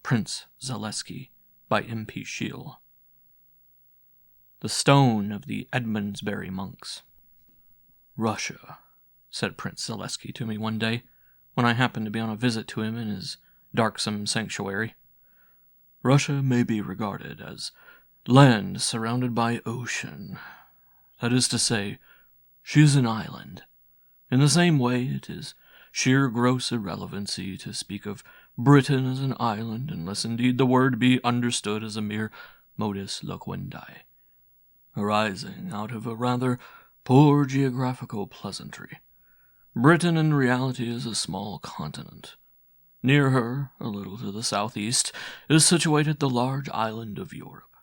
Prince Zaleski by M.P. Shiel. The Stone of the Edmundsbury Monks. "Russia," said Prince Zaleski to me one day, when I happened to be on a visit to him in his darksome sanctuary. "Russia may be regarded as land surrounded by ocean. That is to say, she is an island. In the same way, it is sheer gross irrelevancy to speak of Britain as an island, unless indeed the word be understood as a mere modus loquendi, arising out of a rather poor geographical pleasantry. Britain in reality is a small continent. Near her, a little to the southeast, is situated the large island of Europe.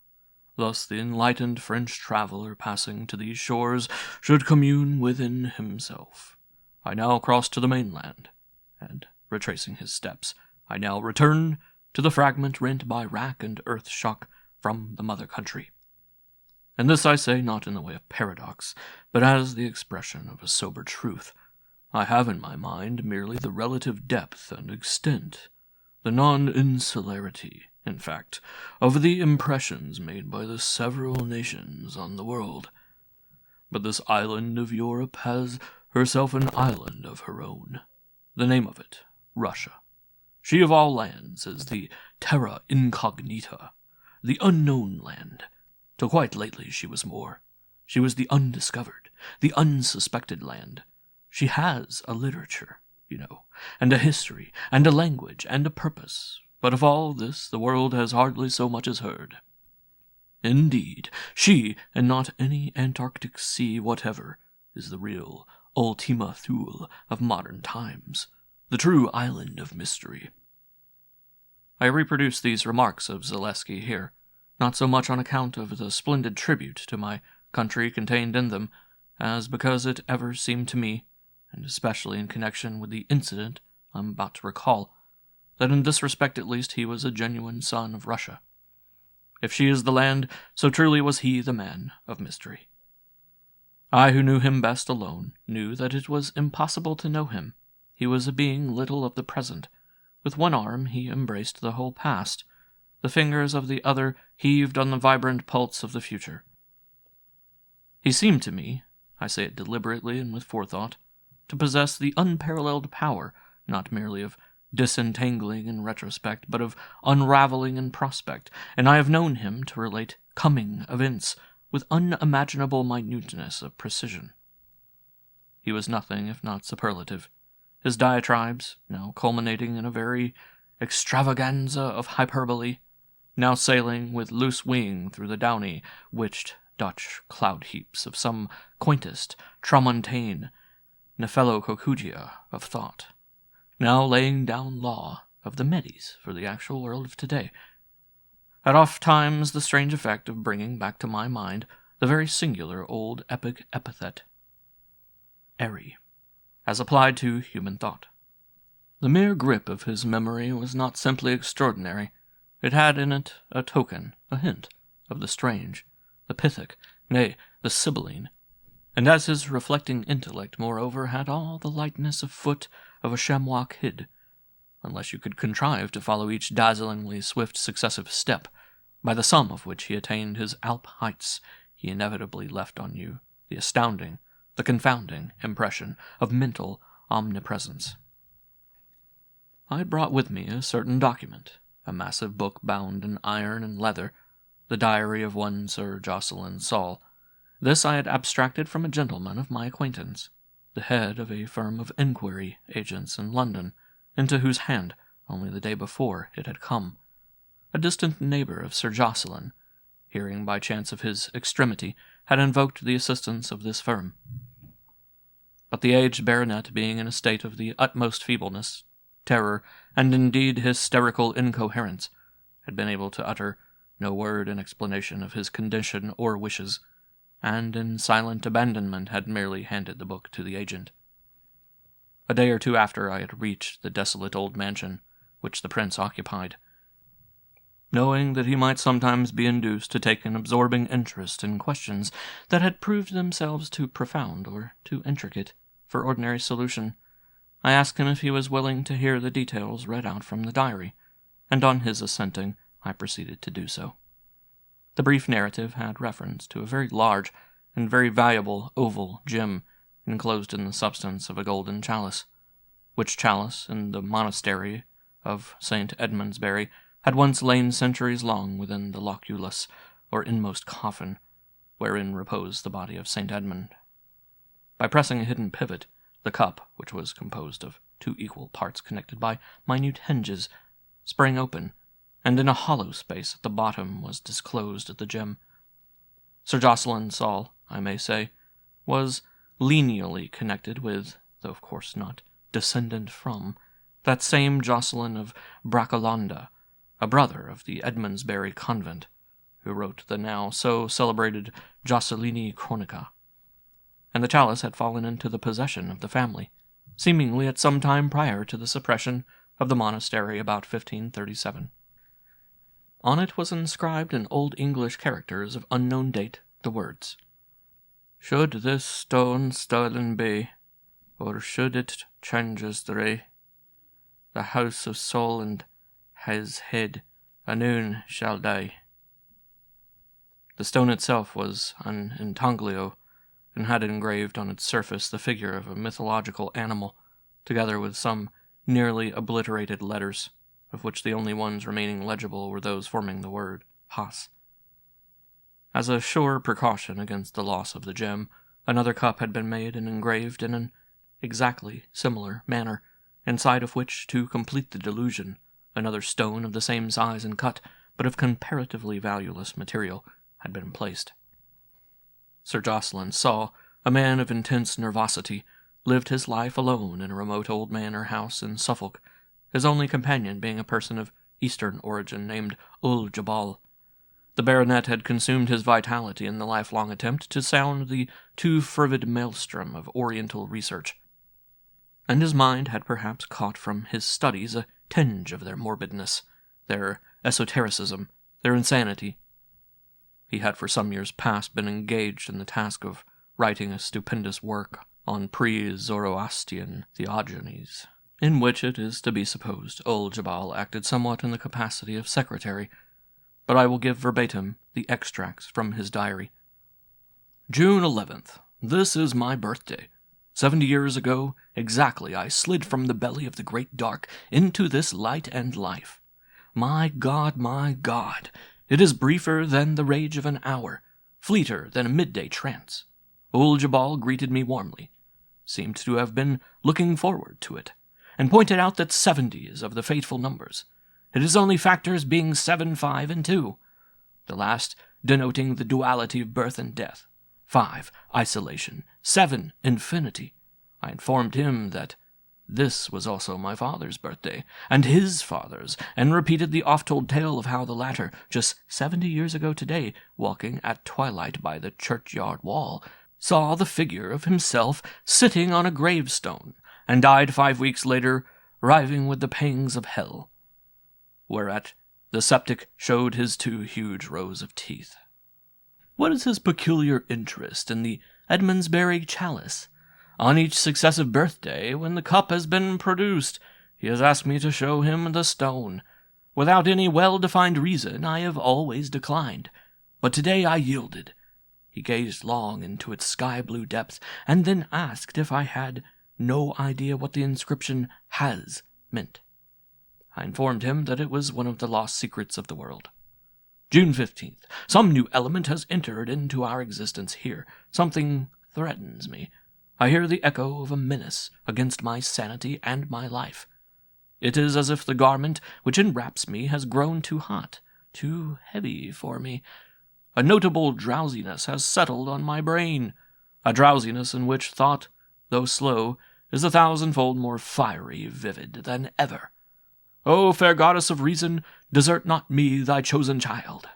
Thus the enlightened French traveller passing to these shores should commune within himself. I now cross to the mainland, and, retracing his steps, I now return to the fragment rent by rack and earth shock from the mother country. And this I say not in the way of paradox, but as the expression of a sober truth. I have in my mind merely the relative depth and extent, the non-insularity, in fact, of the impressions made by the several nations on the world. But this island of Europe has herself an island of her own. The name of it, Russia. She of all lands is the terra incognita, the unknown land. Till quite lately she was more. She was the undiscovered, the unsuspected land. She has a literature, you know, and a history, and a language, and a purpose. But of all this the world has hardly so much as heard. Indeed, she, and not any Antarctic sea whatever, is the real Ultima Thule of modern times, the true island of mystery. I reproduce these remarks of Zaleski here, not so much on account of the splendid tribute to my country contained in them, as because it ever seemed to me, and especially in connection with the incident I am about to recall, that in this respect at least he was a genuine son of Russia. If she is the land, so truly was he the man of mystery. I, who knew him best alone, knew that it was impossible to know him. He was a being little of the present. With one arm he embraced the whole past. The fingers of the other heaved on the vibrant pulse of the future. He seemed to me, I say it deliberately and with forethought, to possess the unparalleled power, not merely of disentangling in retrospect, but of unraveling in prospect, and I have known him to relate coming events with unimaginable minuteness of precision. He was nothing if not superlative. His diatribes, now culminating in a very extravaganza of hyperbole, now sailing with loose wing through the downy, witched Dutch cloud-heaps of some quaintest Tramontane Nephalococugia of thought, now laying down law of the Medes for the actual world of today, had oft times the strange effect of bringing back to my mind the very singular old epic epithet, airy, as applied to human thought. The mere grip of his memory was not simply extraordinary. It had in it a token, a hint, of the strange, the Pythic, nay, the Sibylline, and as his reflecting intellect, moreover, had all the lightness of foot of a chamois kid, unless you could contrive to follow each dazzlingly swift successive step, by the sum of which he attained his Alp heights, he inevitably left on you the astounding, the confounding impression of mental omnipresence. I had brought with me a certain document, a massive book bound in iron and leather, the diary of one Sir Jocelyn Saul. This I had abstracted from a gentleman of my acquaintance, the head of a firm of inquiry agents in London, into whose hand, only the day before, it had come. A distant neighbour of Sir Jocelyn, hearing by chance of his extremity, had invoked the assistance of this firm. But the aged baronet, being in a state of the utmost feebleness, terror, and indeed hysterical incoherence, had been able to utter no word in explanation of his condition or wishes, and in silent abandonment had merely handed the book to the agent. A day or two after I had reached the desolate old mansion which the prince occupied, knowing that he might sometimes be induced to take an absorbing interest in questions that had proved themselves too profound or too intricate for ordinary solution, I asked him if he was willing to hear the details read out from the diary, and on his assenting, I proceeded to do so. The brief narrative had reference to a very large and very valuable oval gem enclosed in the substance of a golden chalice, which chalice in the monastery of St. Edmundsbury had once lain centuries long within the loculus, or inmost coffin, wherein reposed the body of St. Edmund. By pressing a hidden pivot, the cup, which was composed of 2 equal parts connected by minute hinges, sprang open, and in a hollow space at the bottom was disclosed the gem. Sir Jocelyn Saul, I may say, was lineally connected with, though of course not descendant from, that same Jocelyn of Bracolonda, a brother of the Edmundsbury convent, who wrote the now so celebrated Jocelini Chronica. And the chalice had fallen into the possession of the family, seemingly at some time prior to the suppression of the monastery about 1537. On it was inscribed in Old English characters of unknown date the words, "Should this stone stolen be, or should it changes the ray, the house of Solent his head anon shall die." The stone itself was an intaglio, and had engraved on its surface the figure of a mythological animal, together with some nearly obliterated letters, of which the only ones remaining legible were those forming the word Has. As a sure precaution against the loss of the gem, another cup had been made and engraved in an exactly similar manner, inside of which, to complete the delusion, another stone of the same size and cut, but of comparatively valueless material, had been placed. Sir Jocelyn Saul, a man of intense nervosity, lived his life alone in a remote old manor house in Suffolk, his only companion being a person of Eastern origin named Ul Jabal. The baronet had consumed his vitality in the lifelong attempt to sound the too fervid maelstrom of Oriental research, and his mind had perhaps caught from his studies a tinge of their morbidness, their esotericism, their insanity. He had for some years past been engaged in the task of writing a stupendous work on pre-Zoroastrian theogonies, in which it is to be supposed Ul Jabal acted somewhat in the capacity of secretary, but I will give verbatim the extracts from his diary. June 11th. This is my birthday. 70 years ago, exactly, I slid from the belly of the great dark into this light and life. My God, it is briefer than the rage of an hour, fleeter than a midday trance. Ul Jabal greeted me warmly, seemed to have been looking forward to it, and pointed out that 70 is of the fateful numbers. It is only factors being 7, 5, and 2, the last denoting the duality of birth and death, 5, isolation, 7, infinity. I informed him that this was also my father's birthday, and his father's, and repeated the oft-told tale of how the latter, just 70 years ago today, walking at twilight by the churchyard wall, saw the figure of himself sitting on a gravestone, and died 5 weeks later, writhing with the pangs of hell. Whereat the septic showed his 2 huge rows of teeth. What is his peculiar interest in the Edmundsbury chalice? On each successive birthday, when the cup has been produced, he has asked me to show him the stone. Without any well-defined reason, I have always declined, but today I yielded. He gazed long into its sky-blue depths, and then asked if I had no idea what the inscription "has" meant. I informed him that it was one of the lost secrets of the world. June 15th. Some new element has entered into our existence here. Something threatens me. I hear the echo of a menace against my sanity and my life. It is as if the garment which enwraps me has grown too hot, too heavy for me. A notable drowsiness has settled on my brain, a drowsiness in which thought, though slow, is 1,000-fold more fiery, vivid than ever. O fair goddess of reason, desert not me, thy chosen child.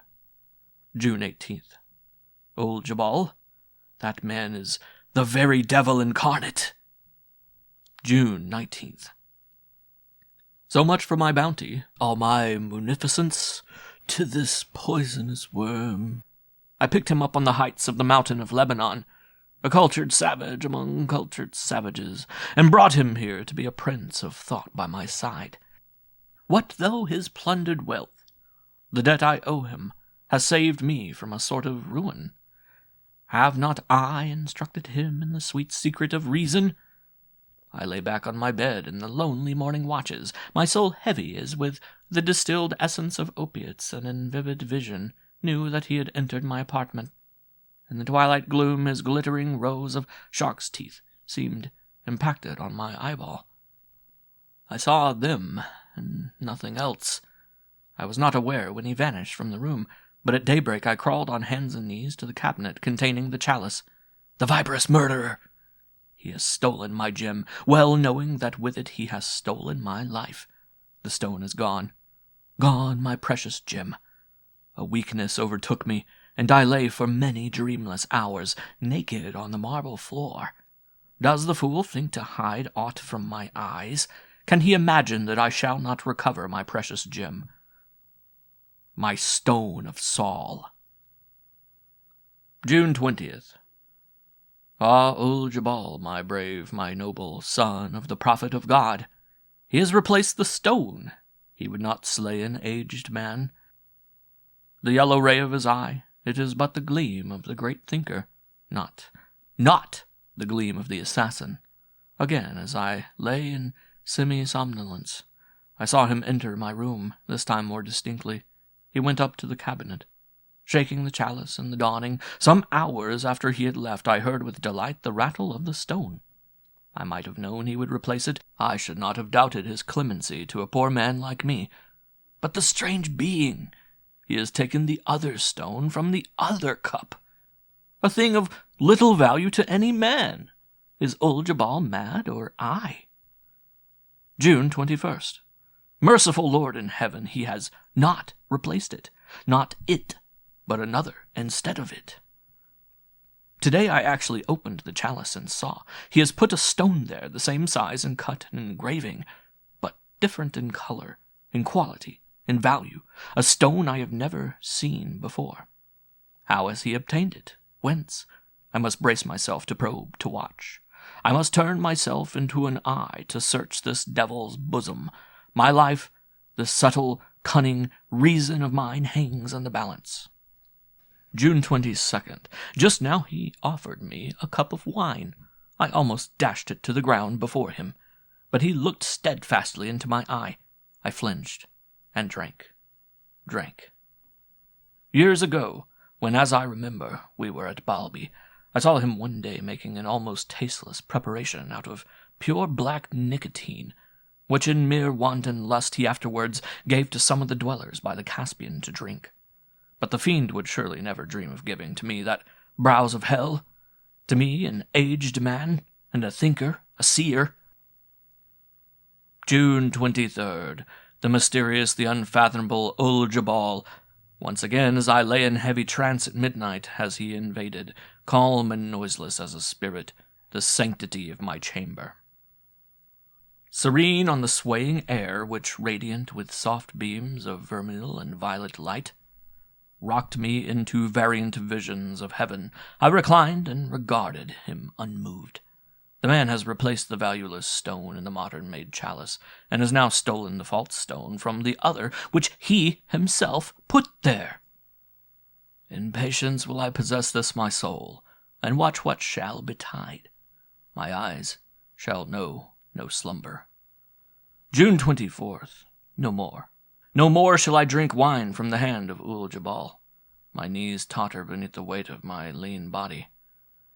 June 18th. Ul Jabal, that man is the very devil incarnate. June 19th. So much for my bounty, all my munificence, to this poisonous worm. I picked him up on the heights of the mountain of Lebanon, a cultured savage among cultured savages, and brought him here to be a prince of thought by my side. What though his plundered wealth, the debt I owe him, has saved me from a sort of ruin? Have not I instructed him in the sweet secret of reason? I lay back on my bed in the lonely morning watches, my soul heavy as with the distilled essence of opiates, and in vivid vision knew that he had entered my apartment. In the twilight gloom his glittering rows of shark's teeth seemed impacted on my eyeball. I saw them, and nothing else. I was not aware when he vanished from the room, but at daybreak I crawled on hands and knees to the cabinet containing the chalice. The viperous murderer! He has stolen my gem, well knowing that with it he has stolen my life. The stone is gone. Gone, my precious gem. A weakness overtook me, and I lay for many dreamless hours, naked on the marble floor. Does the fool think to hide aught from my eyes? Can he imagine that I shall not recover my precious gem? My stone of Saul. June 20th. Ah, Ul Jabal, my brave, my noble son of the prophet of God. He has replaced the stone. He would not slay an aged man. The yellow ray of his eye, it is but the gleam of the great thinker, not the gleam of the assassin. Again, as I lay in semi-somnolence, I saw him enter my room, this time more distinctly. He went up to the cabinet, shaking the chalice in the dawning. Some hours after he had left, I heard with delight the rattle of the stone. I might have known he would replace it. I should not have doubted his clemency to a poor man like me. But the strange being! He has taken the other stone from the other cup. A thing of little value to any man. Is Ul Jabal mad, or I? June 21st. Merciful Lord in heaven, he has not replaced it. Not it, but another instead of it. Today I actually opened the chalice and saw he has put a stone there, the same size and cut and engraving, but different in color, in quality, in value, a stone I have never seen before. How has he obtained it? Whence? I must brace myself to probe, to watch. I must turn myself into an eye to search this devil's bosom. My life, the subtle, cunning reason of mine hangs in the balance. June 22nd. Just now he offered me a cup of wine. I almost dashed it to the ground before him, but he looked steadfastly into my eye. I flinched, and drank. Years ago, when, as I remember, we were at Balby, I saw him one day making an almost tasteless preparation out of pure black nicotine, which in mere wanton lust he afterwards gave to some of the dwellers by the Caspian to drink. But the fiend would surely never dream of giving to me that browse of hell, to me, an aged man, and a thinker, a seer. June 23rd. The mysterious, the unfathomable Ul Jabal. Once again, as I lay in heavy trance at midnight, has he invaded, calm and noiseless as a spirit, the sanctity of my chamber. Serene on the swaying air, which, radiant with soft beams of vermeil and violet light, rocked me into variant visions of heaven, I reclined and regarded him unmoved. The man has replaced the valueless stone in the modern-made chalice, and has now stolen the false stone from the other, which he himself put there. In patience will I possess this my soul, and watch what shall betide. My eyes shall know no slumber. June 24th. No more. No more shall I drink wine from the hand of Ul Jabal. My knees totter beneath the weight of my lean body.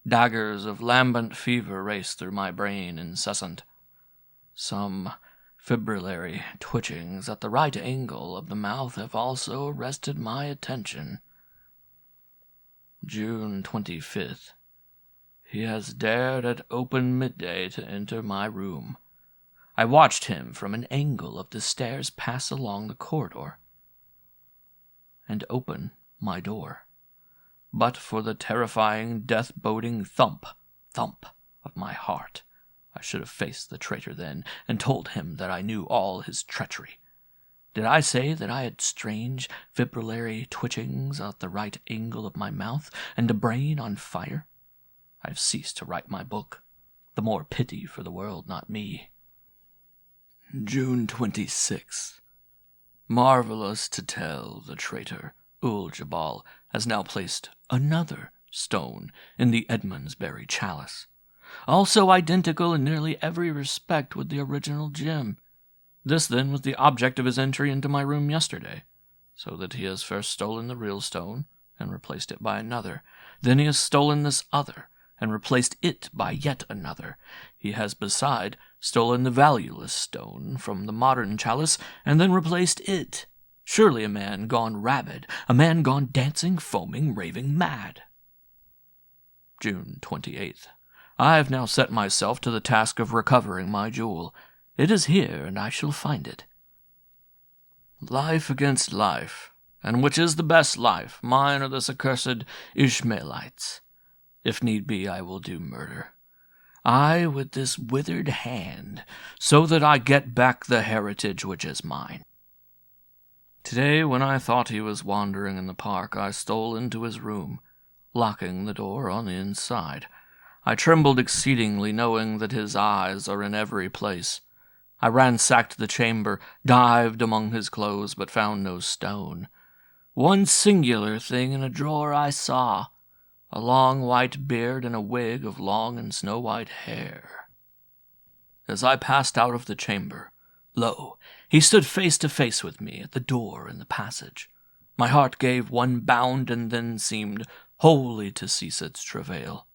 Daggers of lambent fever race through my brain incessant. Some fibrillary twitchings at the right angle of the mouth have also arrested my attention. June 25th. He has dared at open midday to enter my room. I watched him from an angle of the stairs pass along the corridor and open my door. But for the terrifying, death-boding thump of my heart, I should have faced the traitor then, and told him that I knew all his treachery. Did I say that I had strange, fibrillary twitchings at the right angle of my mouth, and a brain on fire? I have ceased to write my book. The more pity for the world, not me. June 26th. Marvelous to tell, the traitor Jabal has now placed another stone in the Edmundsbury chalice, also identical in nearly every respect with the original gem. This, then, was the object of his entry into my room yesterday, so that he has first stolen the real stone and replaced it by another. Then he has stolen this other and replaced it by yet another. He has, beside, stolen the valueless stone from the modern chalice and then replaced it. Surely a man gone rabid, a man gone dancing, foaming, raving mad. June 28th. I have now set myself to the task of recovering my jewel. It is here, and I shall find it. Life against life, and which is the best life, mine or this accursed Ishmaelites? If need be, I will do murder. I with this withered hand, so that I get back the heritage which is mine. Today, when I thought he was wandering in the park, I stole into his room, locking the door on the inside. I trembled exceedingly, knowing that his eyes are in every place. I ransacked the chamber, dived among his clothes, but found no stone. One singular thing in a drawer I saw, a long white beard and a wig of long and snow-white hair. As I passed out of the chamber, lo, he stood face to face with me at the door in the passage. My heart gave one bound and then seemed wholly to cease its travail.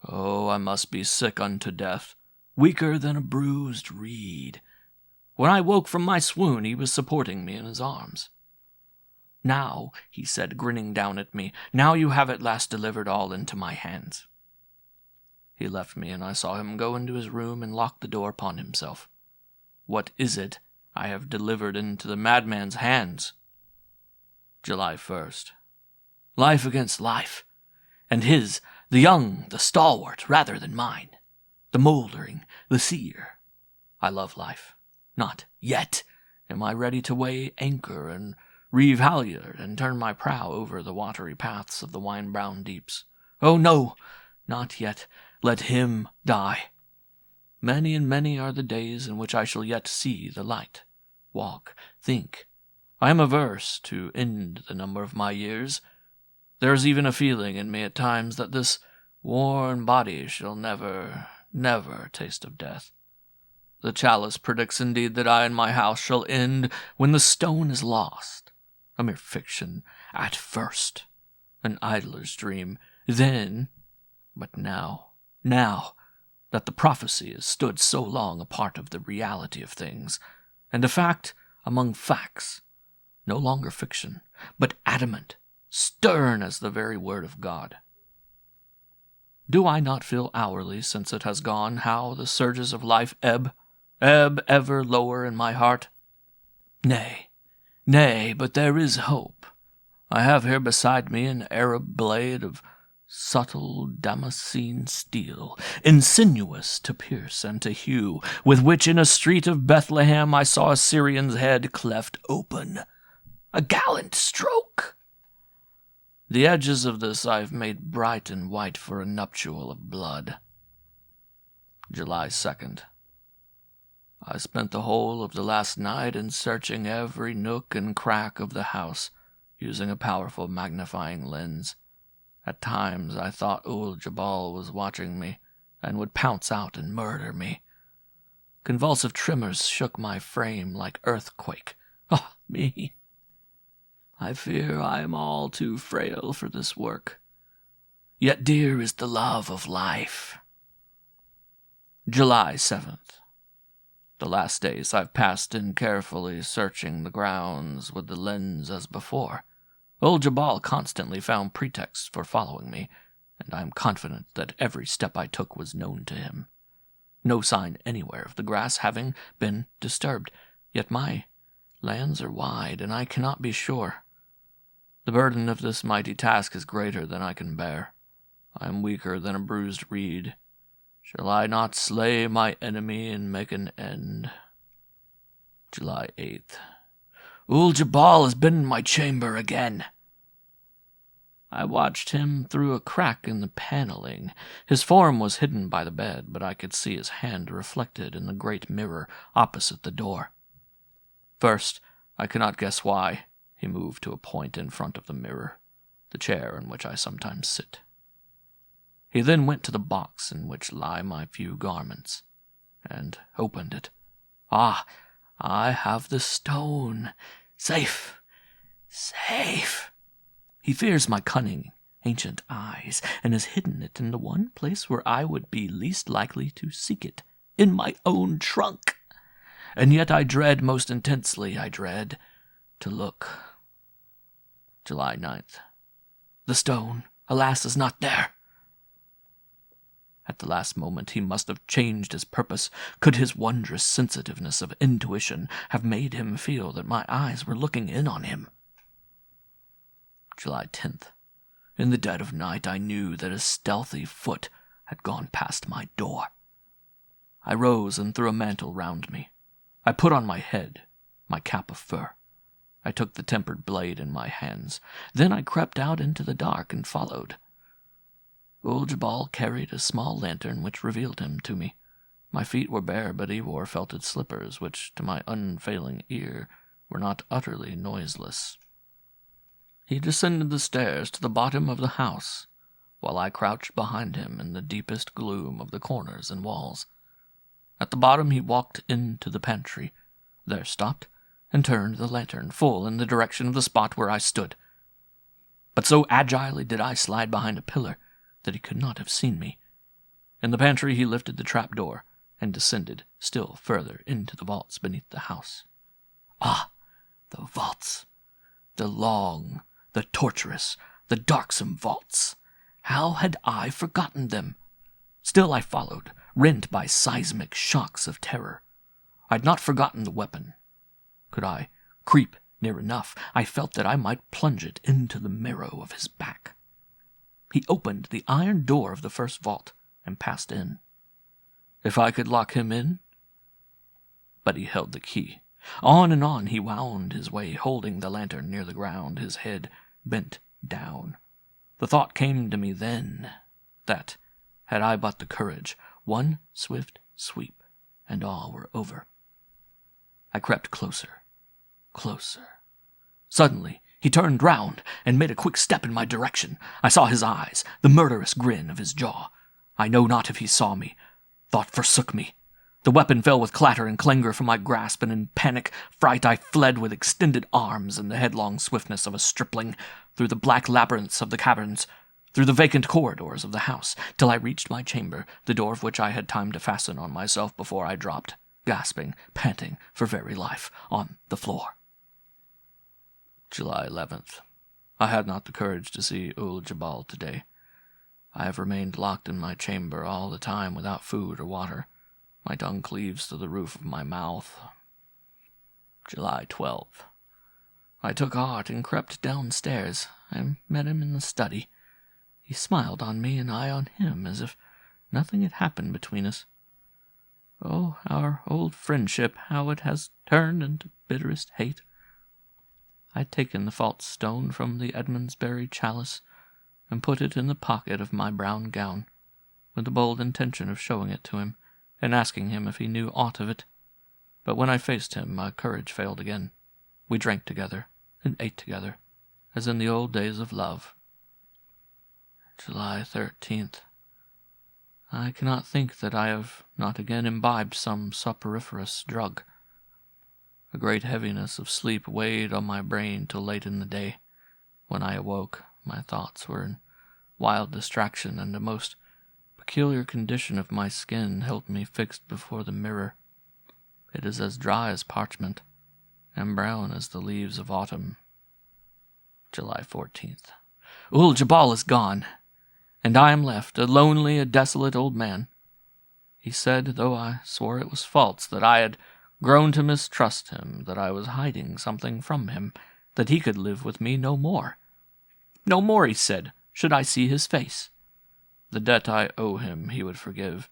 Oh, I must be sick unto death, weaker than a bruised reed. When I woke from my swoon, he was supporting me in his arms. "Now," he said, grinning down at me, "now you have at last delivered all into my hands." He left me, and I saw him go into his room and lock the door upon himself. What is it I have delivered into the madman's hands? July 1st. Life against life, and his, the young, the stalwart, rather than mine, the mouldering, the seer. I love life. Not yet am I ready to weigh anchor and reeve halyard and turn my prow over the watery paths of the wine-brown deeps. Oh, no, not yet. Let him die. Many and many are the days in which I shall yet see the light, walk, think. I am averse to end the number of my years. There is even a feeling in me at times that this worn body shall never, never taste of death. The chalice predicts indeed that I and my house shall end when the stone is lost. A mere fiction at first, an idler's dream, then, but now that the prophecy has stood so long a part of the reality of things, and a fact among facts, no longer fiction, but adamant, stern as the very word of God. Do I not feel hourly, since it has gone, how the surges of life ebb ever lower in my heart? Nay, but there is hope. I have here beside me an Arab blade of subtle Damascene steel, insinuous to pierce and to hew, with which in a street of Bethlehem I saw a Syrian's head cleft open. A gallant stroke! The edges of this I have made bright and white for a nuptial of blood. July 2nd. I spent the whole of the last night in searching every nook and crack of the house, using a powerful magnifying lens. At times I thought Jabal was watching me, and would pounce out and murder me. Convulsive tremors shook my frame like earthquake. Ah, me! I fear I am all too frail for this work. Yet dear is the love of life. July 7th. The last days I've passed in carefully searching the grounds with the lens as before. Jabal constantly found pretexts for following me, and I am confident that every step I took was known to him. No sign anywhere of the grass having been disturbed, yet my lands are wide, and I cannot be sure. The burden of this mighty task is greater than I can bear. I am weaker than a bruised reed. Shall I not slay my enemy and make an end? July 8th. Jabal has been in my chamber again. I watched him through a crack in the paneling. His form was hidden by the bed, but I could see his hand reflected in the great mirror opposite the door. First, I cannot guess why. He moved to a point in front of the mirror, the chair in which I sometimes sit. He then went to the box in which lie my few garments, and opened it. Ah, I have the stone. Safe! Safe! He fears my cunning, ancient eyes, and has hidden it in the one place where I would be least likely to seek it, in my own trunk. And yet I dread most intensely, I dread to look. July 9th. The stone, alas, is not there. At the last moment he must have changed his purpose. Could his wondrous sensitiveness of intuition have made him feel that my eyes were looking in on him? July 10th. In the dead of night I knew that a stealthy foot had gone past my door. I rose and threw a mantle round me. I put on my head my cap of fur. I took the tempered blade in my hands. Then I crept out into the dark and followed. Old Jabal carried a small lantern which revealed him to me. My feet were bare, but he wore felted slippers, which, to my unfailing ear, were not utterly noiseless. He descended the stairs to the bottom of the house, while I crouched behind him in the deepest gloom of the corners and walls. At the bottom he walked into the pantry, there stopped, and turned the lantern full in the direction of the spot where I stood. But so agilely did I slide behind a pillar that he could not have seen me. In the pantry he lifted the trap-door and descended still further into the vaults beneath the house. Ah, the vaults! The long, the tortuous, the darksome vaults! How had I forgotten them? Still I followed, rent by seismic shocks of terror. I had not forgotten the weapon. Could I creep near enough, I felt that I might plunge it into the marrow of his back. He opened the iron door of the first vault and passed in. If I could lock him in? But he held the key. On and on he wound his way, holding the lantern near the ground, his head bent down. The thought came to me then that, had I but the courage, one swift sweep, and all were over. I crept closer, closer. Suddenly, he turned round and made a quick step in my direction. I saw his eyes, the murderous grin of his jaw. I know not if he saw me. Thought forsook me. The weapon fell with clatter and clangor from my grasp, and in panic fright I fled with extended arms and the headlong swiftness of a stripling, through the black labyrinths of the caverns, through the vacant corridors of the house, till I reached my chamber, the door of which I had time to fasten on myself before I dropped, gasping, panting for very life, on the floor. July 11th. I had not the courage to see Ul Jabal today. I have remained locked in my chamber all the time without food or water. My tongue cleaves to the roof of my mouth. July 12th. I took heart and crept downstairs. I met him in the study. He smiled on me and I on him, as if nothing had happened between us. Oh, our old friendship, how it has turned into bitterest hate. I had taken the false stone from the Edmundsbury chalice and put it in the pocket of my brown gown, with the bold intention of showing it to him, and asking him if he knew aught of it. But when I faced him, my courage failed again. We drank together, and ate together, as in the old days of love. July 13th. I cannot think that I have not again imbibed some soporiferous drug. A great heaviness of sleep weighed on my brain till late in the day. When I awoke, my thoughts were in wild distraction, and a most peculiar condition of my skin held me fixed before the mirror. It is as dry as parchment, and brown as the leaves of autumn. July 14th. Ul Jabal is gone, and I am left, a lonely, a desolate old man. He said, though I swore it was false, that I had grown to mistrust him, that I was hiding something from him, that he could live with me no more. No more, he said, should I see his face. The debt I owe him he would forgive.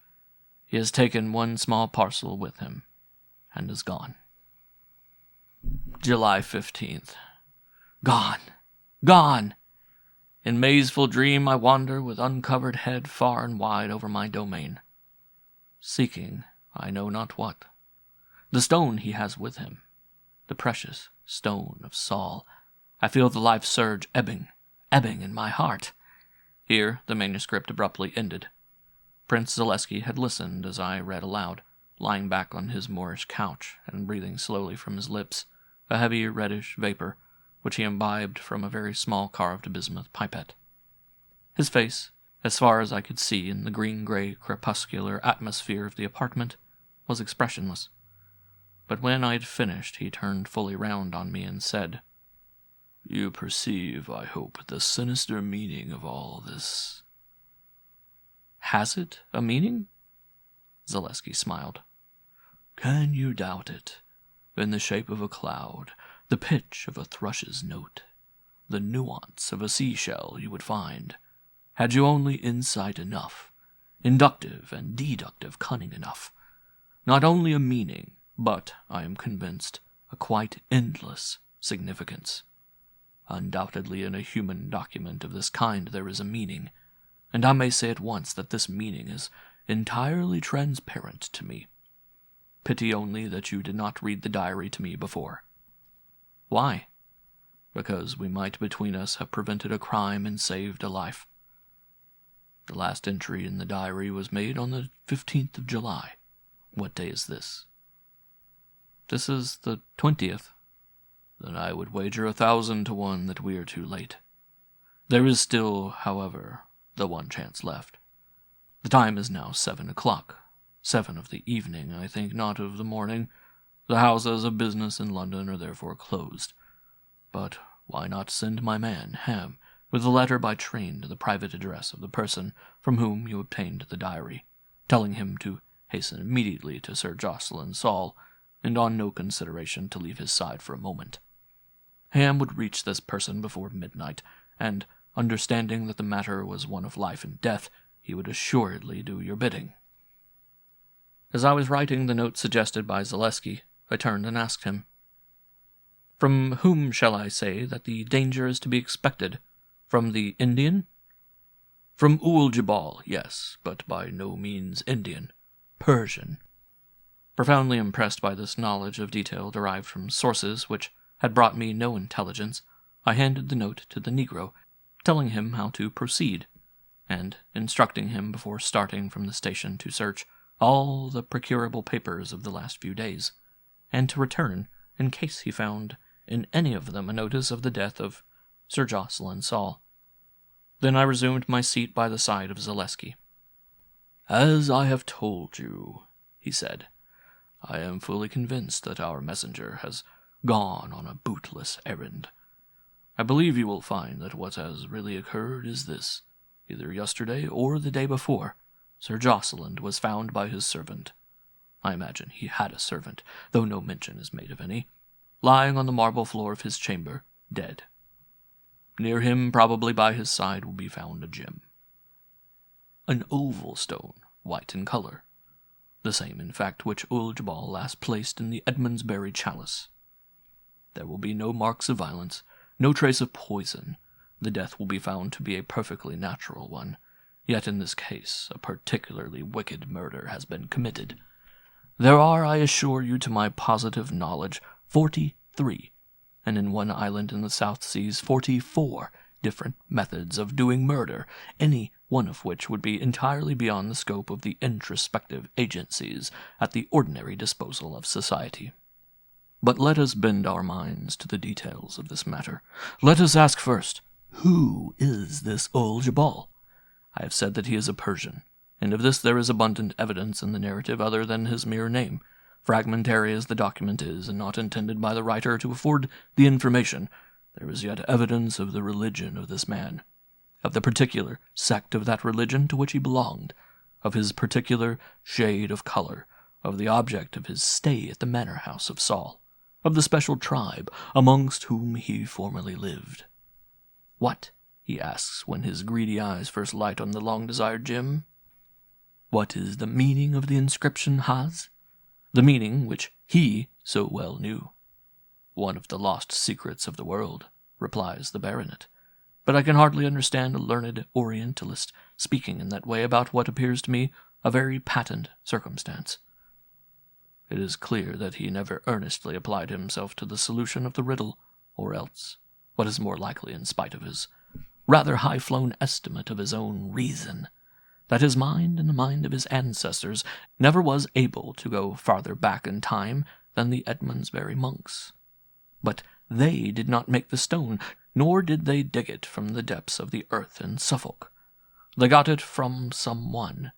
He has taken one small parcel with him, and is gone. July 15th. Gone! Gone! In mazeful dream I wander with uncovered head far and wide over my domain, seeking I know not what. The stone he has with him, the precious, stone of Saul. I feel the life surge ebbing in my heart. Here the manuscript abruptly ended. Prince Zaleski had listened as I read aloud, lying back on his Moorish couch and breathing slowly from his lips a heavy reddish vapor, which he imbibed from a very small carved bismuth pipette. His face, as far as I could see in the green-gray crepuscular atmosphere of the apartment, was expressionless. But when I had finished, he turned fully round on me and said, "You perceive, I hope, the sinister meaning of all this." "Has it a meaning?" Zaleski smiled. "Can you doubt it? In the shape of a cloud, the pitch of a thrush's note, the nuance of a seashell you would find, had you only insight enough, inductive and deductive cunning enough. Not only a meaning, but, I am convinced, a quite endless significance. Undoubtedly in a human document of this kind there is a meaning, and I may say at once that this meaning is entirely transparent to me. Pity only that you did not read the diary to me before." "Why?" "Because we might between us have prevented a crime and saved a life. The last entry in the diary was made on the 15th of July. What day is this?" "This is the 20th. "Then I would wager 1,000 to 1 that we are too late. There is still, however, the one chance left. The time is now 7 o'clock. 7 of the evening, I think not of the morning. The houses of business in London are therefore closed. But why not send my man, Ham, with a letter by train to the private address of the person from whom you obtained the diary, telling him to hasten immediately to Sir Jocelyn Saul, and on no consideration to leave his side for a moment. Ham would reach this person before midnight, and, understanding that the matter was one of life and death, he would assuredly do your bidding." As I was writing the note suggested by Zaleski, I turned and asked him, "From whom shall I say that the danger is to be expected? From the Indian?" "From Jabal, yes, but by no means Indian. Persian." Profoundly impressed by this knowledge of detail derived from sources which had brought me no intelligence, I handed the note to the Negro, telling him how to proceed, and instructing him before starting from the station to search all the procurable papers of the last few days, and to return in case he found in any of them a notice of the death of Sir Jocelyn Saul. Then I resumed my seat by the side of Zaleski. "As I have told you," he said, "I am fully convinced that our messenger has gone on a bootless errand. I believe you will find that what has really occurred is this: either yesterday or the day before, Sir Jocelyn was found by his servant. I imagine he had a servant, though no mention is made of any, lying on the marble floor of his chamber, dead. Near him, probably by his side, will be found a gem. An oval stone, white in color. The same, in fact, which Jabal last placed in the Edmundsbury chalice. There will be no marks of violence, no trace of poison. The death will be found to be a perfectly natural one. Yet in this case, a particularly wicked murder has been committed. There are, I assure you to my positive knowledge, 43, and in one island in the South Seas 44 different methods of doing murder, any one of which would be entirely beyond the scope of the introspective agencies at the ordinary disposal of society. But let us bend our minds to the details of this matter. Let us ask first, who is this Jabal? I have said that he is a Persian, and of this there is abundant evidence in the narrative other than his mere name. Fragmentary as the document is, and not intended by the writer to afford the information, there is yet evidence of the religion of this man, of the particular sect of that religion to which he belonged, of his particular shade of color, of the object of his stay at the manor house of Saul, of the special tribe amongst whom he formerly lived. What, he asks when his greedy eyes first light on the long-desired gem? What is the meaning of the inscription, Haz? The meaning which he so well knew. One of the lost secrets of the world, replies the baronet. But I can hardly understand a learned Orientalist speaking in that way about what appears to me a very patent circumstance. it is clear that he never earnestly applied himself to the solution of the riddle, or else, what is more likely in spite of his rather high-flown estimate of his own reason, that his mind and the mind of his ancestors never was able to go farther back in time than the Edmundsbury monks. But they did not make the stone, nor did they dig it from the depths of the earth in Suffolk. They got it from someone,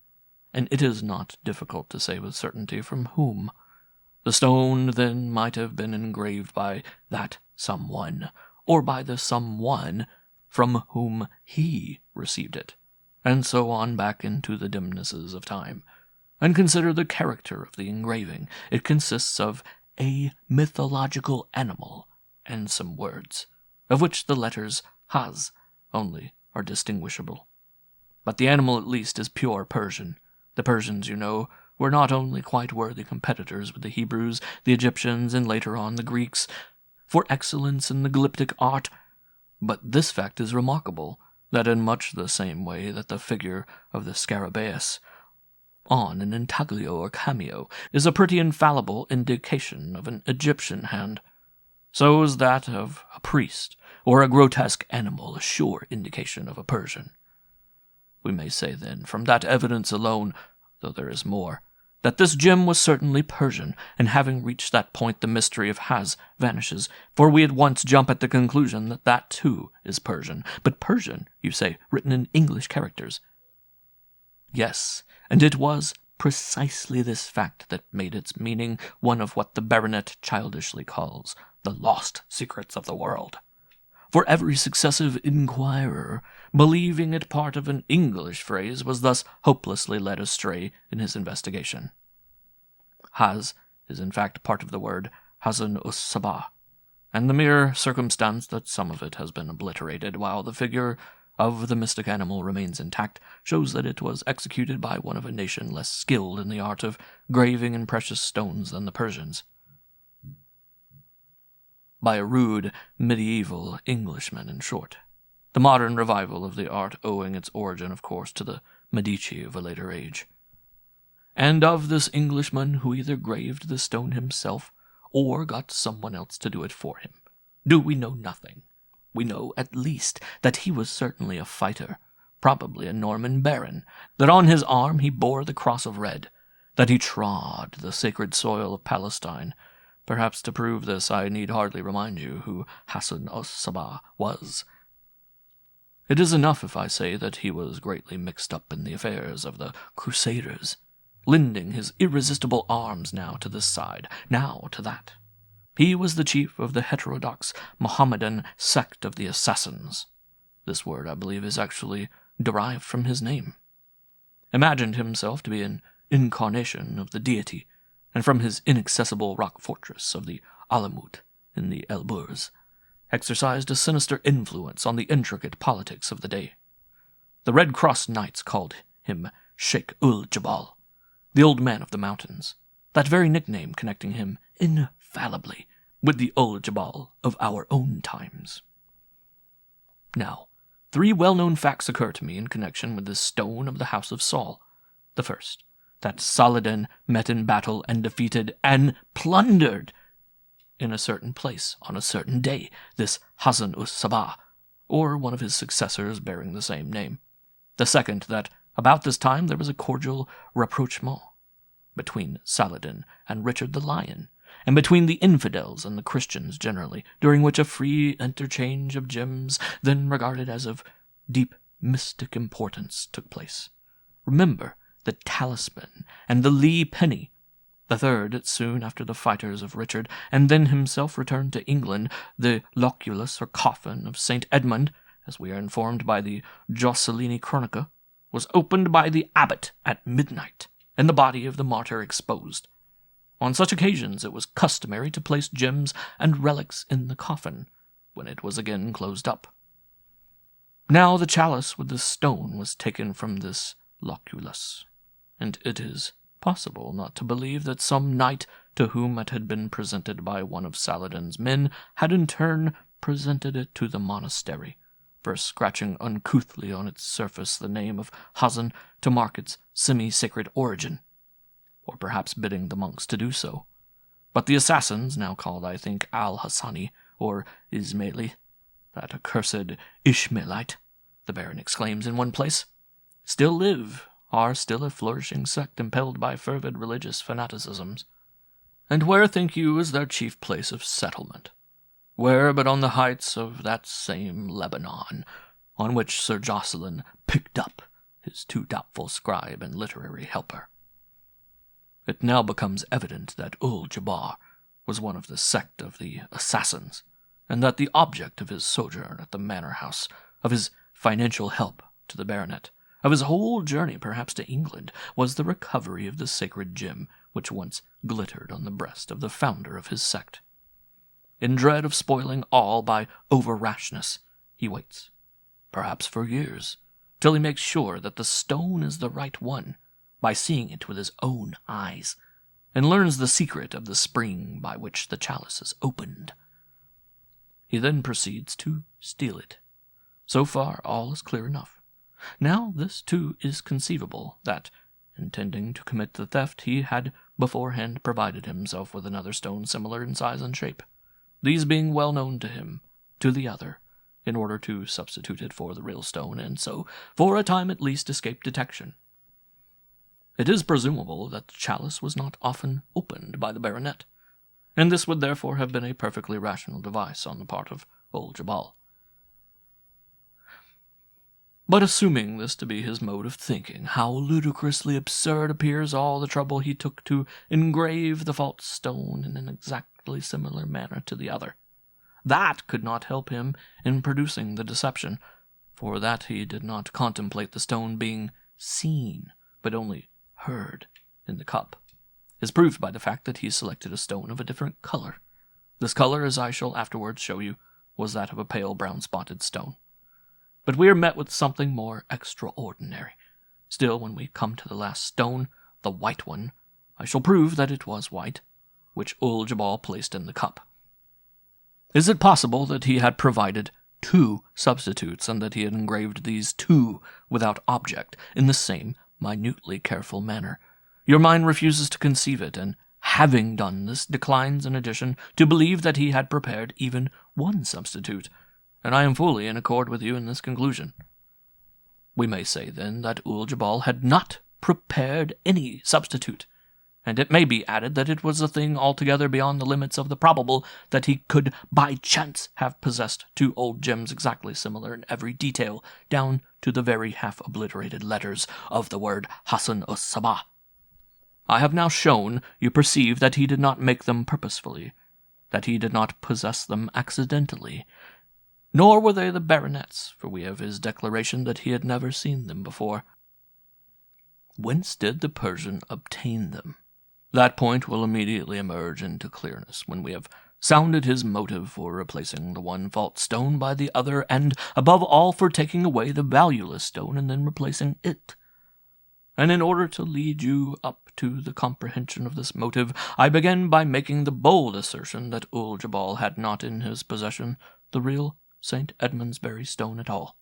and it is not difficult to say with certainty from whom. The stone then might have been engraved by that someone, or by the someone from whom he received it, and so on back into the dimnesses of time. And consider the character of the engraving. It consists of a mythological animal and some words, of which the letters Haz only are distinguishable. But the animal at least is pure Persian. The Persians, you know, were not only quite worthy competitors with the Hebrews, the Egyptians, and later on the Greeks, for excellence in the glyptic art, but this fact is remarkable, that in much the same way that the figure of the Scarabaeus on an intaglio or cameo is a pretty infallible indication of an Egyptian hand, so is that of a priest or a grotesque animal a sure indication of a Persian. We may say, then, from that evidence alone, though there is more, that this gem was certainly Persian, and having reached that point the mystery of Haz vanishes, for we at once jump at the conclusion that that too is Persian. But Persian, you say, written in English characters. Yes, and it was precisely this fact that made its meaning one of what the baronet childishly calls the lost secrets of the world. For every successive inquirer, believing it part of an English phrase, was thus hopelessly led astray in his investigation. Haz is in fact part of the word Hazan-us-Sabah, and the mere circumstance that some of it has been obliterated while the figure of the mystic animal remains intact shows that it was executed by one of a nation less skilled in the art of graving in precious stones than the Persians. By a rude, medieval Englishman, in short. The modern revival of the art owing its origin, of course, to the Medici of a later age. And of this Englishman who either graved the stone himself, or got someone else to do it for him, do we know nothing. We know, at least, that he was certainly a fighter, probably a Norman baron, that on his arm he bore the cross of red, that he trod the sacred soil of Palestine. Perhaps to prove this I need hardly remind you who Hassan-us-Sabah was. It is enough if I say that he was greatly mixed up in the affairs of the Crusaders, lending his irresistible arms now to this side, now to that. He was the chief of the heterodox Mohammedan sect of the Assassins. This word, I believe, is actually derived from his name. Imagined himself to be an incarnation of the deity, and from his inaccessible rock fortress of the Alamut in the Elburz, exercised a sinister influence on the intricate politics of the day. The Red Cross Knights called him Sheikh-ul-Jabal, the Old Man of the Mountains, that very nickname connecting him infallibly with the Ul-Jabal of our own times. Now, 3 well-known facts occur to me in connection with this stone of the House of Saul. The first, that Saladin met in battle and defeated and plundered in a certain place on a certain day this Hazan-us-Sabah, or one of his successors bearing the same name. The second, that about this time there was a cordial rapprochement between Saladin and Richard the Lion, and between the infidels and the Christians generally, during which a free interchange of gems, then regarded as of deep mystic importance, took place. Remember the talisman and the Lee penny. The third, soon after the fighters of Richard, and then himself returned to England, the loculus or coffin of St. Edmund, as we are informed by the Josselini Chronica, was opened by the abbot at midnight, and the body of the martyr exposed. On such occasions it was customary to place gems and relics in the coffin, when it was again closed up. Now the chalice with the stone was taken from this loculus, and it is possible not to believe that some knight to whom it had been presented by one of Saladin's men had in turn presented it to the monastery, first scratching uncouthly on its surface the name of Hazan to mark its semi-sacred origin. or perhaps bidding the monks to do so. But the assassins, now called, I think, Al-Hassani, or Ismaili, that accursed Ishmaelite, the Baron exclaims in one place, still live, are still a flourishing sect impelled by fervid religious fanaticisms. And where, think you, is their chief place of settlement? Where but on the heights of that same Lebanon, on which Sir Jocelyn picked up his too doubtful scribe and literary helper? It now becomes evident that Ul-Jabbar was one of the sect of the assassins, and that the object of his sojourn at the manor house, of his financial help to the baronet, of his whole journey perhaps to England, was the recovery of the sacred gem which once glittered on the breast of the founder of his sect. In dread of spoiling all by over-rashness, he waits, perhaps for years, till he makes sure that the stone is the right one, by seeing it with his own eyes, and learns the secret of the spring by which the chalice is opened. He then proceeds to steal it. So far all is clear enough. Now this too is conceivable, that, intending to commit the theft, he had beforehand provided himself with another stone similar in size and shape, these being well known to him, to the other, in order to substitute it for the real stone, and so, for a time at least, escape detection. It is presumable that the chalice was not often opened by the baronet, and this would therefore have been a perfectly rational device on the part of Ul-Jabbar. But assuming this to be his mode of thinking, how ludicrously absurd appears all the trouble he took to engrave the false stone in an exactly similar manner to the other. That could not help him in producing the deception, for that he did not contemplate the stone being seen, but only heard in the cup, is proved by the fact that he selected a stone of a different color. This color, as I shall afterwards show you, was that of a pale brown-spotted stone. But we are met with something more extraordinary. Still, when we come to the last stone, the white one, I shall prove that it was white, which Ul-Jabbar placed in the cup. Is it possible that he had provided 2 substitutes, and that he had engraved these 2 without object, in the same minutely careful manner? Your mind refuses to conceive it, and having done this, declines in addition to believe that he had prepared even 1 substitute, and I am fully in accord with you in this conclusion. We may say, then, that Ul-Jabbar had not prepared any substitute, and it may be added that it was a thing altogether beyond the limits of the probable that he could by chance have possessed 2 old gems exactly similar in every detail, down to the very half-obliterated letters of the word Hassan-us-Sabah. I have now shown, you perceive, that he did not make them purposefully, that he did not possess them accidentally, nor were they the baronet's, for we have his declaration that he had never seen them before. Whence did the Persian obtain them? That point will immediately emerge into clearness when we have sounded his motive for replacing the one false stone by the other, and, above all, for taking away the valueless stone and then replacing it. And in order to lead you up to the comprehension of this motive, I begin by making the bold assertion that Ul-Jabbar had not in his possession the real St. Edmundsbury stone at all.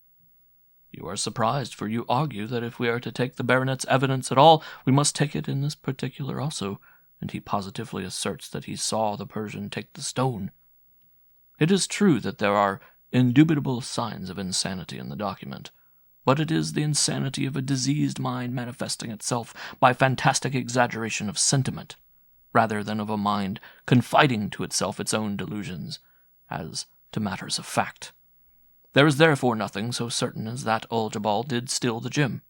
You are surprised, for you argue that if we are to take the baronet's evidence at all, we must take it in this particular also, and he positively asserts that he saw the Persian take the stone. It is true that there are indubitable signs of insanity in the document, but it is the insanity of a diseased mind manifesting itself by fantastic exaggeration of sentiment, rather than of a mind confiding to itself its own delusions, as to matters of fact. There is therefore nothing so certain as that Ul-Jabbar did steal the gem,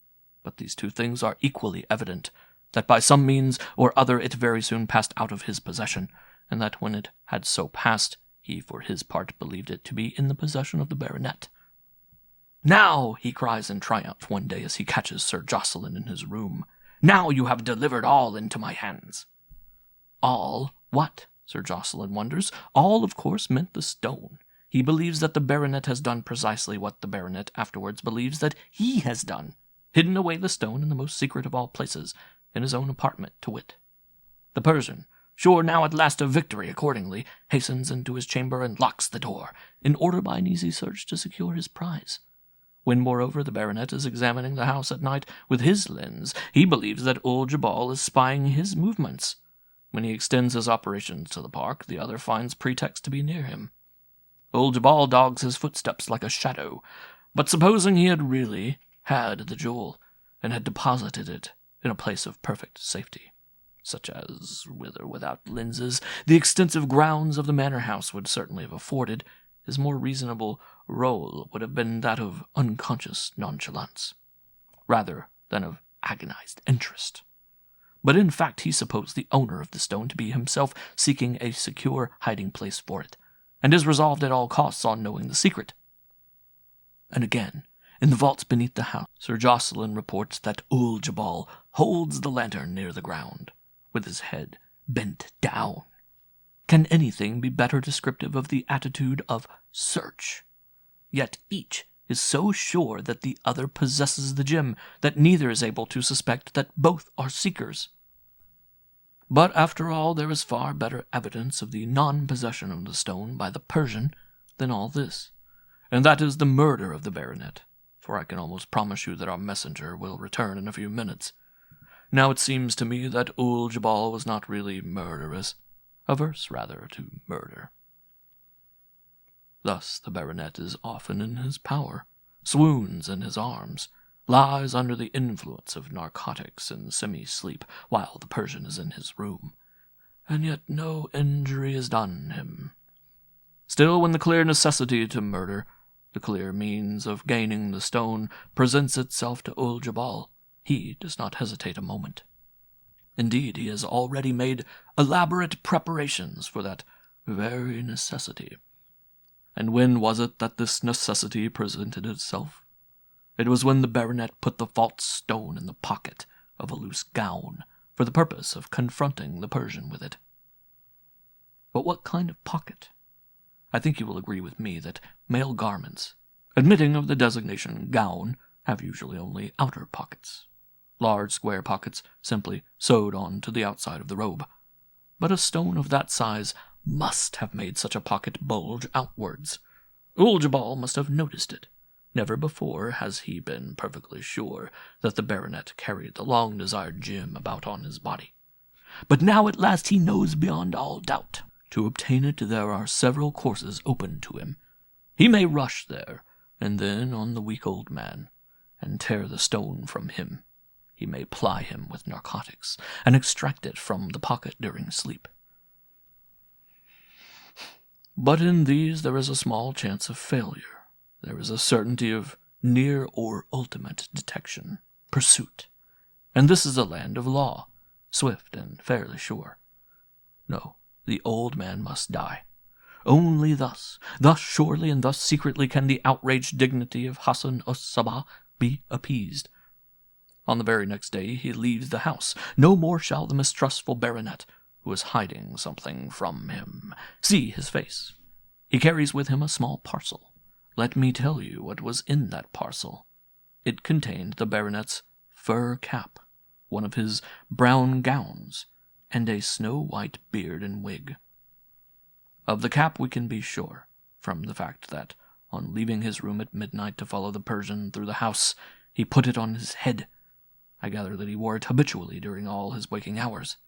but these 2 things are equally evident, that by some means or other it very soon passed out of his possession, and that when it had so passed, he for his part believed it to be in the possession of the baronet. "Now," he cries in triumph one day as he catches Sir Jocelyn in his room, "now you have delivered all into my hands." All what? Sir Jocelyn wonders. All, of course, meant the stone. He believes that the baronet has done precisely what the baronet afterwards believes that he has done, hidden away the stone in the most secret of all places, in his own apartment, to wit. The Persian, sure now at last of victory, accordingly, hastens into his chamber and locks the door, in order by an easy search to secure his prize. When, moreover, the baronet is examining the house at night with his lens, he believes that old Jabal is spying his movements. When he extends his operations to the park, the other finds pretext to be near him. Old Jabal dogs his footsteps like a shadow, but supposing he had really had the jewel, and had deposited it in a place of perfect safety, such as, with or without lenses, the extensive grounds of the manor house would certainly have afforded, his more reasonable role would have been that of unconscious nonchalance, rather than of agonized interest. But in fact he supposed the owner of the stone to be himself seeking a secure hiding place for it, and is resolved at all costs on knowing the secret. And again, in the vaults beneath the house, Sir Jocelyn reports that old Jabal holds the lantern near the ground, with his head bent down. Can anything be better descriptive of the attitude of search? Yet each is so sure that the other possesses the gem that neither is able to suspect that both are seekers. But after all, there is far better evidence of the non-possession of the stone by the Persian than all this, and that is the murder of the baronet, for I can almost promise you that our messenger will return in a few minutes. Now it seems to me that old Jabal was not really murderous, averse rather to murder. Thus the baronet is often in his power, swoons in his arms, lies under the influence of narcotics in semi-sleep while the Persian is in his room, and yet no injury is done him. Still, when the clear necessity to murder, the clear means of gaining the stone, presents itself to old Jabal, he does not hesitate a moment. Indeed, he has already made elaborate preparations for that very necessity. And when was it that this necessity presented itself? It was when the baronet put the false stone in the pocket of a loose gown, for the purpose of confronting the Persian with it. But what kind of pocket? I think you will agree with me that male garments, admitting of the designation gown, have usually only outer pockets, large square pockets simply sewed on to the outside of the robe. But a stone of that size must have made such a pocket bulge outwards. Old Jabal must have noticed it. Never before has he been perfectly sure that the baronet carried the long-desired gem about on his body. But now at last he knows beyond all doubt. To obtain it there are several courses open to him. He may rush there, and then on the weak old man, and tear the stone from him. He may ply him with narcotics, and extract it from the pocket during sleep. But in these there is a small chance of failure. There is a certainty of near or ultimate detection, pursuit. And this is a land of law, swift and fairly sure. No, the old man must die. Only thus surely and thus secretly can the outraged dignity of Hassan us-Sabah be appeased. On the very next day he leaves the house. No more shall the mistrustful baronet, who is hiding something from him, see his face. He carries with him a small parcel. Let me tell you what was in that parcel. It contained the baronet's fur cap, one of his brown gowns, and a snow-white beard and wig. Of the cap we can be sure, from the fact that, on leaving his room at midnight to follow the Persian through the house, he put it on his head. I gather that he wore it habitually during all his waking hours.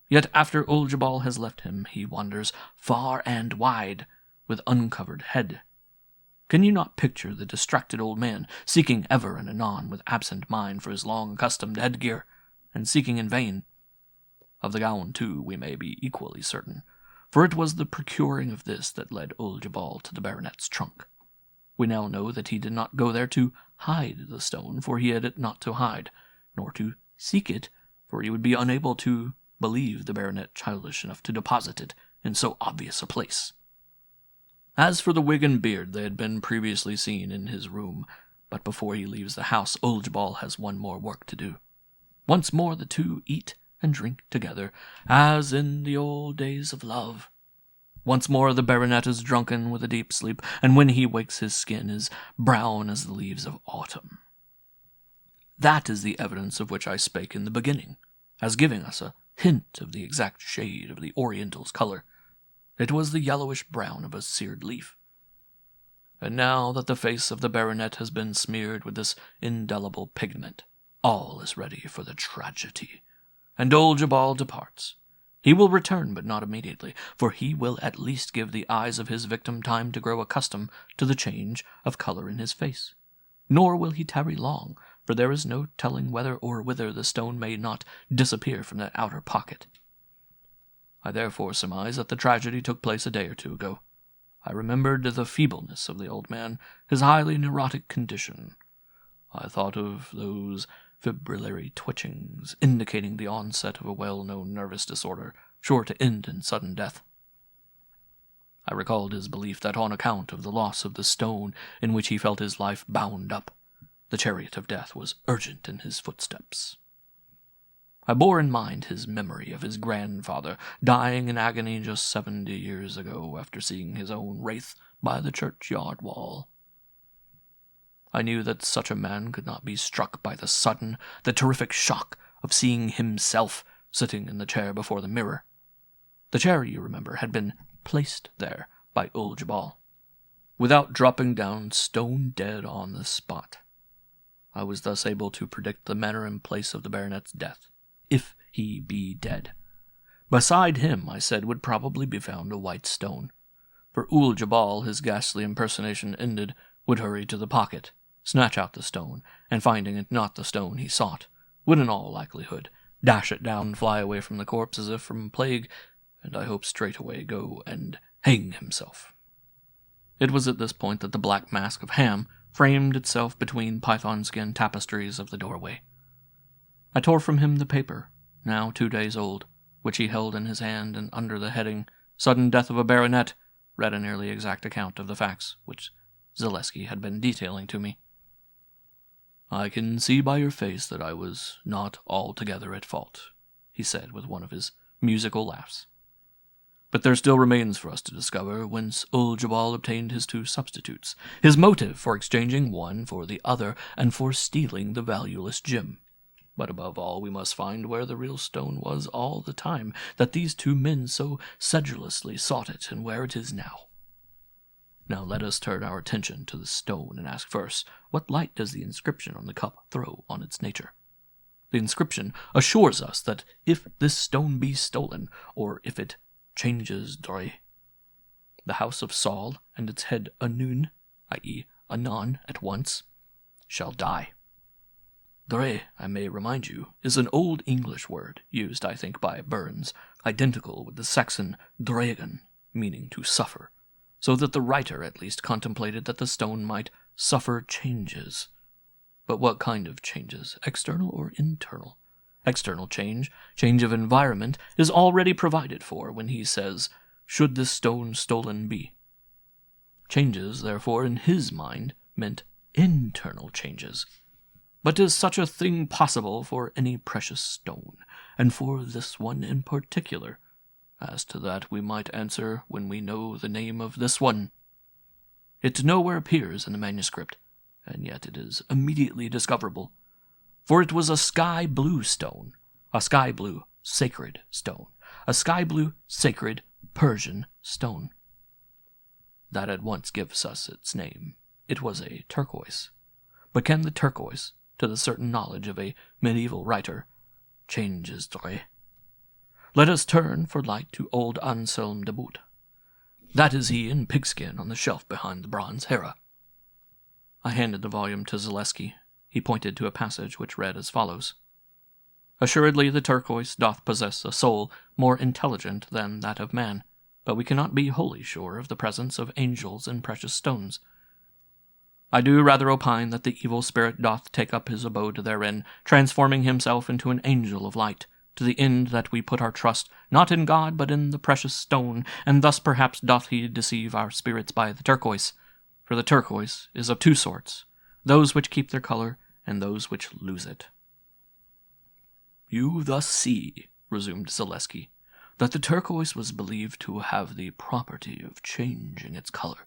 Yet after old Jabal has left him, he wanders far and wide, with uncovered head. Can you not picture the distracted old man, seeking ever and anon with absent mind for his long-accustomed headgear, and seeking in vain? Of the gown, too, we may be equally certain, for it was the procuring of this that led old Jabal to the baronet's trunk. We now know that he did not go there to hide the stone, for he had it not to hide, nor to seek it, for he would be unable to believe the baronet childish enough to deposit it in so obvious a place. As for the wig and beard, they had been previously seen in his room, but before he leaves the house, old Jabal has one more work to do. Once more the two eat and drink together, as in the old days of love. Once more the baronet is drunken with a deep sleep, and when he wakes his skin is brown as the leaves of autumn. That is the evidence of which I spake in the beginning, as giving us a hint of the exact shade of the Oriental's color. It was the yellowish brown of a seared leaf. And now that the face of the baronet has been smeared with this indelible pigment, all is ready for the tragedy. And old Jabal departs. He will return, but not immediately, for he will at least give the eyes of his victim time to grow accustomed to the change of color in his face. Nor will he tarry long, for there is no telling whether or whither the stone may not disappear from that outer pocket. I therefore surmise that the tragedy took place a day or two ago. I remembered the feebleness of the old man, his highly neurotic condition. I thought of those fibrillary twitchings, indicating the onset of a well-known nervous disorder, sure to end in sudden death. I recalled his belief that on account of the loss of the stone in which he felt his life bound up, the chariot of death was urgent in his footsteps. I bore in mind his memory of his grandfather dying in agony just 70 years ago after seeing his own wraith by the churchyard wall. I knew that such a man could not be struck by the terrific shock of seeing himself sitting in the chair before the mirror. The chair, you remember, had been placed there by old Jabal, without dropping down stone dead on the spot. I was thus able to predict the manner and place of the baronet's death, if he be dead. Beside him, I said, would probably be found a white stone. For Ul Jabal, his ghastly impersonation ended, would hurry to the pocket, snatch out the stone, and finding it not the stone he sought, would in all likelihood dash it down, fly away from the corpse as if from plague, and I hope straightway go and hang himself. It was at this point that the black mask of Ham framed itself between python-skin tapestries of the doorway. I tore from him the paper, now 2 days old, which he held in his hand, and under the heading, Sudden Death of a Baronet, read a nearly exact account of the facts which Zaleski had been detailing to me. "I can see by your face that I was not altogether at fault," he said with one of his musical laughs. "But there still remains for us to discover whence Ul Jabal obtained his 2 substitutes, his motive for exchanging one for the other, and for stealing the valueless gem. But above all, we must find where the real stone was all the time that these 2 men so sedulously sought it, and where it is now. Now let us turn our attention to the stone, and ask first, what light does the inscription on the cup throw on its nature? The inscription assures us that if this stone be stolen, or if it changes Dre, the house of Saul and its head Anun, i.e. anon at once, shall die. Dre, I may remind you, is an Old English word, used, I think, by Burns, identical with the Saxon dragan, meaning to suffer, so that the writer at least contemplated that the stone might suffer changes. But what kind of changes, external or internal? External change of environment, is already provided for when he says, should this stone stolen be. Changes, therefore, in his mind, meant internal changes. But is such a thing possible for any precious stone, and for this one in particular? As to that we might answer when we know the name of this one. It nowhere appears in the manuscript, and yet it is immediately discoverable, for it was a sky-blue stone, a sky-blue sacred stone, a sky-blue sacred Persian stone. That at once gives us its name. It was a turquoise. But can the turquoise, to the certain knowledge of a medieval writer, change his Dre? Let us turn for light to old Anselm de Boot. That is he in pigskin on the shelf behind the bronze Hera. I handed the volume to Zaleski. He pointed to a passage which read as follows. Assuredly the turquoise doth possess a soul more intelligent than that of man, but we cannot be wholly sure of the presence of angels in precious stones. I do rather opine that the evil spirit doth take up his abode therein, transforming himself into an angel of light, to the end that we put our trust not in God but in the precious stone, and thus perhaps doth he deceive our spirits by the turquoise. For the turquoise is of 2 sorts, those which keep their color, and those which lose it. You thus see, resumed Zaleski, that the turquoise was believed to have the property of changing its color,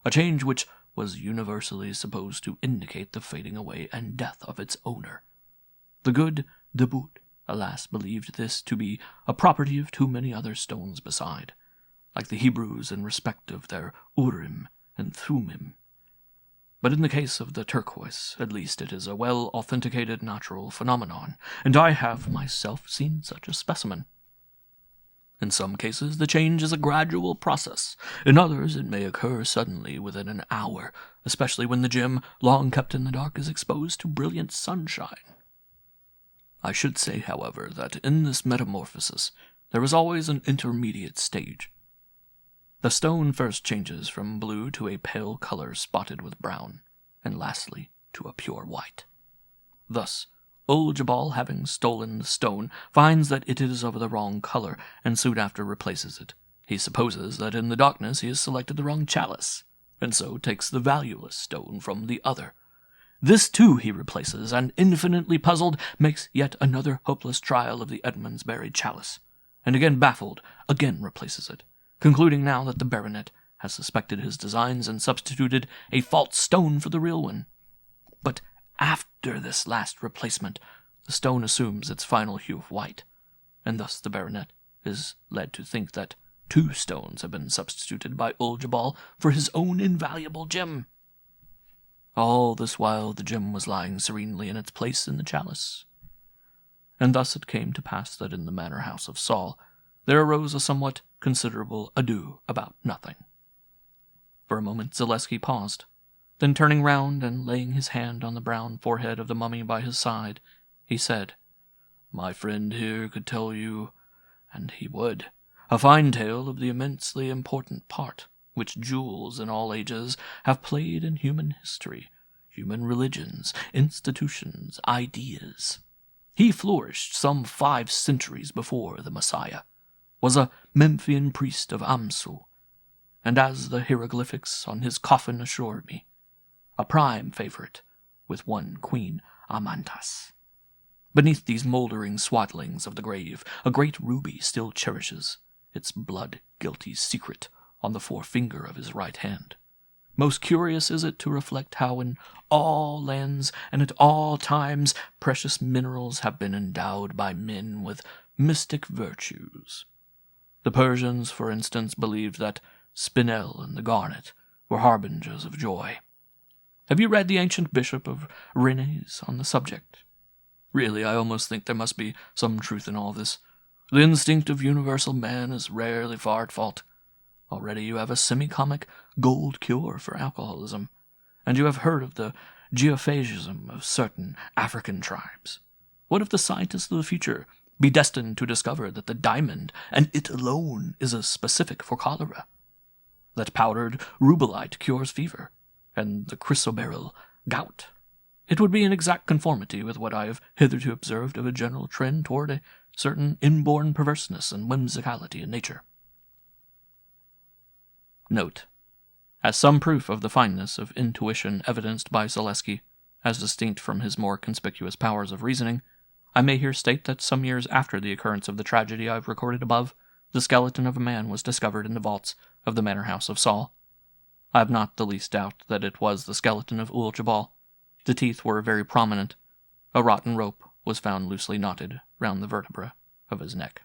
a change which was universally supposed to indicate the fading away and death of its owner. The good de Boot, alas, believed this to be a property of too many other stones beside, like the Hebrews in respect of their Urim and Thummim, But in the case of the turquoise, at least it is a well-authenticated natural phenomenon, and I have myself seen such a specimen. In some cases, the change is a gradual process. In others, it may occur suddenly within an hour, especially when the gem, long kept in the dark, is exposed to brilliant sunshine. I should say, however, that in this metamorphosis there is always an intermediate stage. The stone first changes from blue to a pale color spotted with brown, and lastly to a pure white. Thus, Ul-Jabal, having stolen the stone, finds that it is of the wrong color, and soon after replaces it. He supposes that in the darkness he has selected the wrong chalice, and so takes the valueless stone from the other. This too he replaces, and infinitely puzzled, makes yet another hopeless trial of the Edmundsbury chalice, and again baffled, again replaces it, concluding now that the baronet has suspected his designs and substituted a false stone for the real one. But after this last replacement, the stone assumes its final hue of white, and thus the baronet is led to think that 2 stones have been substituted by Ul-Jabal for his own invaluable gem. All this while the gem was lying serenely in its place in the chalice. And thus it came to pass that in the manor house of Saul there arose a somewhat considerable ado about nothing. For a moment Zaleski paused. Then turning round and laying his hand on the brown forehead of the mummy by his side, he said, "My friend here could tell you, and he would, a fine tale of the immensely important part which jewels in all ages have played in human history, human religions, institutions, ideas. He flourished some 5 centuries before the Messiah, was a Memphian priest of Amsu, and as the hieroglyphics on his coffin assured me, a prime favorite with one Queen Amantas. Beneath these mouldering swaddlings of the grave, a great ruby still cherishes its blood-guilty secret on the forefinger of his right hand. Most curious is it to reflect how in all lands and at all times precious minerals have been endowed by men with mystic virtues. The Persians, for instance, believed that spinel and the garnet were harbingers of joy. Have you read the ancient bishop of Rennes on the subject? Really, I almost think there must be some truth in all this. The instinct of universal man is rarely far at fault. Already you have a semi-comic gold cure for alcoholism, and you have heard of the geophagism of certain African tribes. What if the scientists of the future be destined to discover that the diamond, and it alone, is a specific for cholera? That powdered rubellite cures fever, and the chrysoberyl gout? It would be in exact conformity with what I have hitherto observed of a general trend toward a certain inborn perverseness and whimsicality in nature. Note: as some proof of the fineness of intuition evidenced by Zaleski, as distinct from his more conspicuous powers of reasoning, I may here state that some years after the occurrence of the tragedy I have recorded above, the skeleton of a man was discovered in the vaults of the manor house of Saul. I have not the least doubt that it was the skeleton of Ul-Jabal. The teeth were very prominent. A rotten rope was found loosely knotted round the vertebra of his neck.